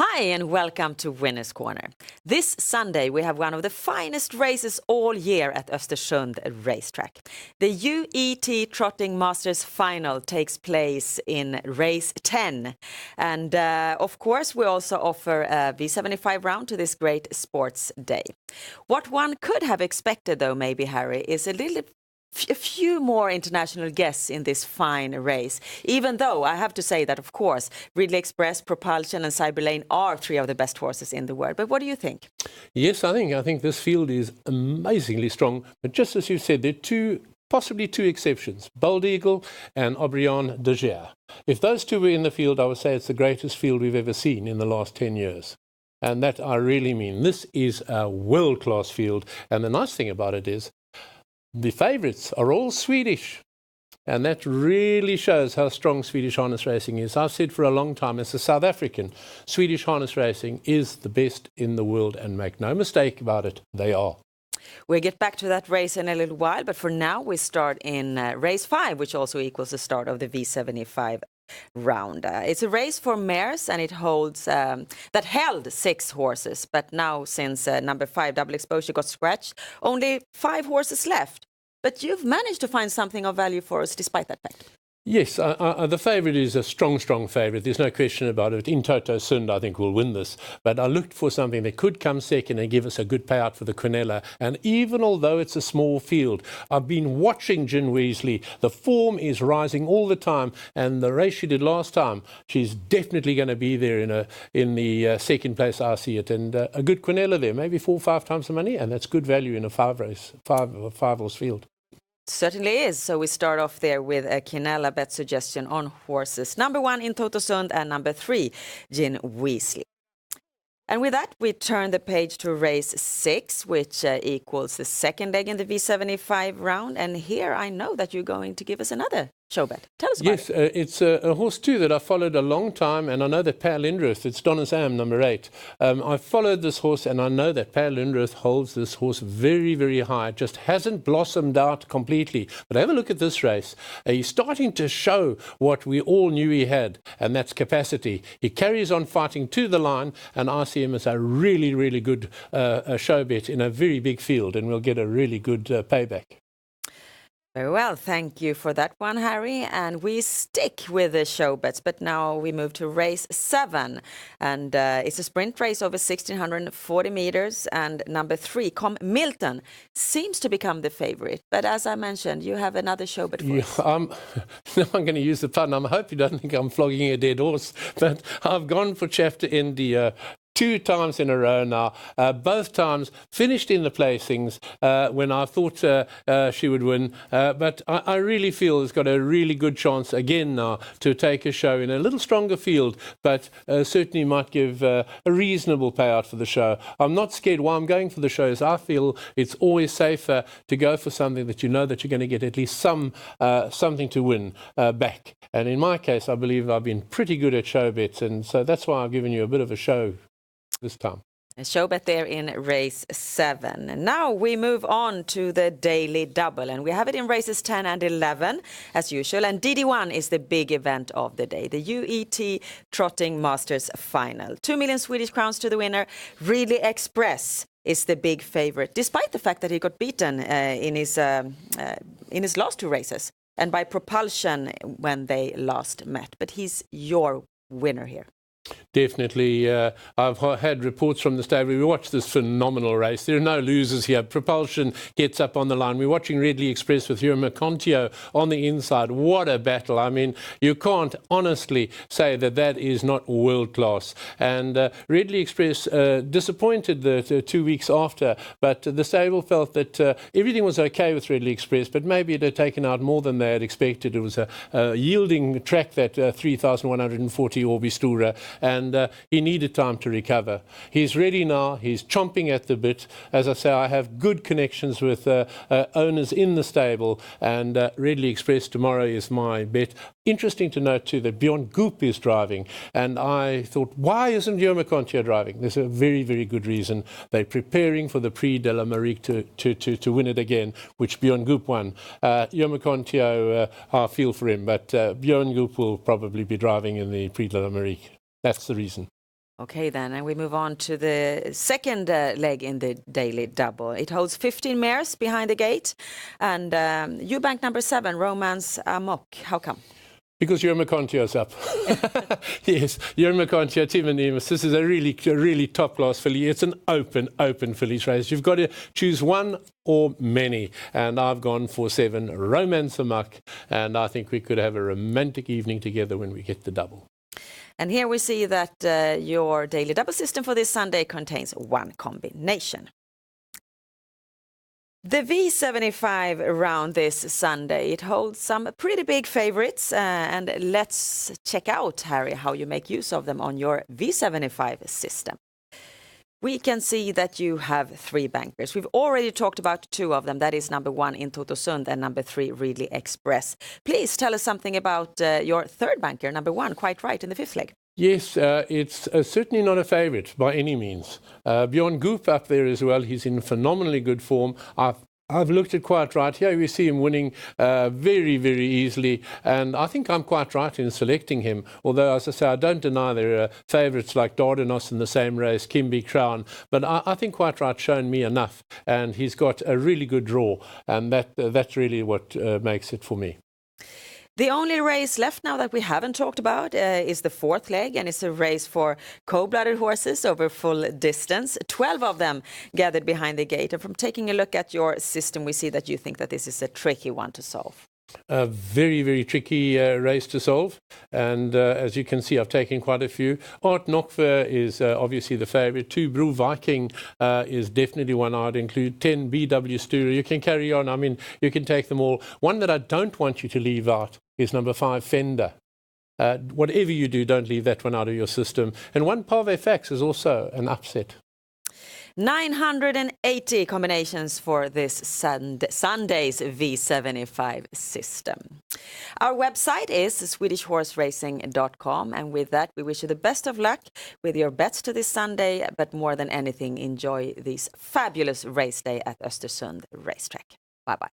Hi and welcome to Winners Corner. This Sunday we have one of the finest races all year at Östersund racetrack. The UET Trotting Masters Final takes place in race 10. And of course we also offer a V75 round to this great sports day. What one could have expected though, maybe Harry, is a few more international guests in this fine race, even though I have to say that, of course, Ridley Express, Propulsion and Cyberlane are three of the best horses in the world. But what do you think? Yes, I think this field is amazingly strong. But just as you said, there are possibly two exceptions, Bold Eagle and Aubryon de Gers. If those two were in the field, I would say it's the greatest field we've ever seen in the last 10 years. And that I really mean. This is a world-class field. And the nice thing about it is, the favourites are all Swedish, and that really shows how strong Swedish harness racing is. I've said for a long time, as a South African, Swedish harness racing is the best in the world, and make no mistake about it, they are. We'll get back to that race in a little while, but for now we start in race 5, which also equals the start of the V75 round. It's a race for mares, and it holds that held 6 horses, but now since number 5 Double Exposure got scratched, only 5 horses left. But you've managed to find something of value for us despite that fact. Yes, the favourite is a strong favourite. There's no question about it. In Toto Sund, I think, will win this. But I looked for something that could come second and give us a good payout for the Quinella. And even although it's a small field, I've been watching Gin Weasley. The form is rising all the time. And the race she did last time, she's definitely going to be there in the second place, I see it. And a good Quinella there, maybe 4 or 5 times the money. And that's good value in a five horse field. Certainly is. So we start off there with a Quinella bet suggestion on horses. Number 1 in Toto Sund and number 3, Gin Weasley. And with that, we turn the page to race 6, which equals the second leg in the V75 round. And here I know that you're going to give us another show bet. Tell us about it. Yes, it's a horse too that I followed a long time, and I know that Per Lindruth, it's Donna's Am, number 8. I followed this horse, and I know that Per Lindruth holds this horse very, very high. It just hasn't blossomed out completely. But have a look at this race. He's starting to show what we all knew he had, and that's capacity. He carries on fighting to the line, and I see him as a really, really good show bet in a very big field, and we'll get a really good payback. Very well, thank you for that one, Harry. And we stick with the show bets, but now we move to race 7. And it's a sprint race over 1,640 meters. And number 3, Com Milton, seems to become the favorite. But as I mentioned, you have another show bet for us. I'm going to use the pun. I hope you don't think I'm flogging a dead horse. But I've gone for Chapter India 2 times in a row now, both times finished in the placings when I thought she would win. But I really feel it's got a really good chance again now to take a show in a little stronger field, but certainly might give a reasonable payout for the show. I'm not scared. Why I'm going for the show is I feel it's always safer to go for something that you know that you're going to get at least something to win back. And in my case, I believe I've been pretty good at show bets, and so that's why I've given you a bit of a show this time. A show bet there in race 7. And now we move on to the daily double, and we have it in races 10 and 11 as usual. And DD1 is the big event of the day, the UET Trotting Masters Final. 2 million Swedish crowns to the winner. Ridley Express is the big favorite, despite the fact that he got beaten in his last 2 races and by Propulsion when they last met. But he's your winner here. Definitely. I've had reports from the stable. We watched this phenomenal race. There are no losers here. Propulsion gets up on the line. We're watching Ridley Express with Mercontio on the inside. What a battle. I mean, you can't honestly say that is not world class. And Ridley Express disappointed the 2 weeks after, but the stable felt that everything was okay with Ridley Express, but maybe it had taken out more than they had expected. It was a yielding track, that 3,140 Orbistura, and he needed time to recover. He's ready now. He's chomping at the bit. As I say, I have good connections with owners in the stable, and Ridley Express tomorrow is my bet. Interesting to note too that Bjorn Goop is driving, and I thought, why isn't Guillaume Mercontio driving? There's a very, very good reason. They're preparing for the Prix de l'Amérique to win it again, which Bjorn Goop won. Guillaume Mercontio, I feel for him, but Bjorn Goop will probably be driving in the Prix de l'Amérique. That's the reason. Okay, then, and we move on to the second leg in the daily double. It holds 15 mares behind the gate, and Eubank number 7, Romance Amok. How come? Because Jurgen Contio's up. Yes, Jurgen Contio, Tim and Emus. This is a really top-class filly. It's an open fillies race. You've got to choose one or many. And I've gone for 7, Romance Amok. And I think we could have a romantic evening together when we get the double. And here we see that your daily double system for this Sunday contains one combination. The V75 round this Sunday, it holds some pretty big favorites, and let's check out, Harry, how you make use of them on your V75 system. We can see that you have 3 bankers. We've already talked about 2 of them. That is number 1 in Totosund and number 3 Ridley Express. Please tell us something about your third banker, number 1, quite right in the 5th leg. Yes, it's certainly not a favourite by any means. Bjorn Goop up there as well. He's in phenomenally good form. I've looked at quite right here. We see him winning very easily, and I think I'm quite right in selecting him. Although, as I say, I don't deny there are favourites like Dardanos in the same race, Kimby Crown, but I think quite right shown me enough, and he's got a really good draw, and that's really what makes it for me. The only race left now that we haven't talked about is the 4th leg, and it's a race for cold-blooded horses over full distance. 12 of them gathered behind the gate. And from taking a look at your system, we see that you think that this is a tricky one to solve. A very tricky race to solve, and as you can see, I've taken quite a few. Art Nokver is obviously the favourite. 2 Brew Viking is definitely one I'd include. 10 BW Studer. You can carry on. I mean, you can take them all. One that I don't want you to leave out is number 5 Fender. Whatever you do, don't leave that one out of your system. And 1 Pave Fax is also an upset. 980 combinations for this Sunday's V75 system. Our website is swedishhorseracing.com, and with that we wish you the best of luck with your bets to this Sunday, but more than anything, enjoy this fabulous race day at Östersund Racetrack. Bye-bye.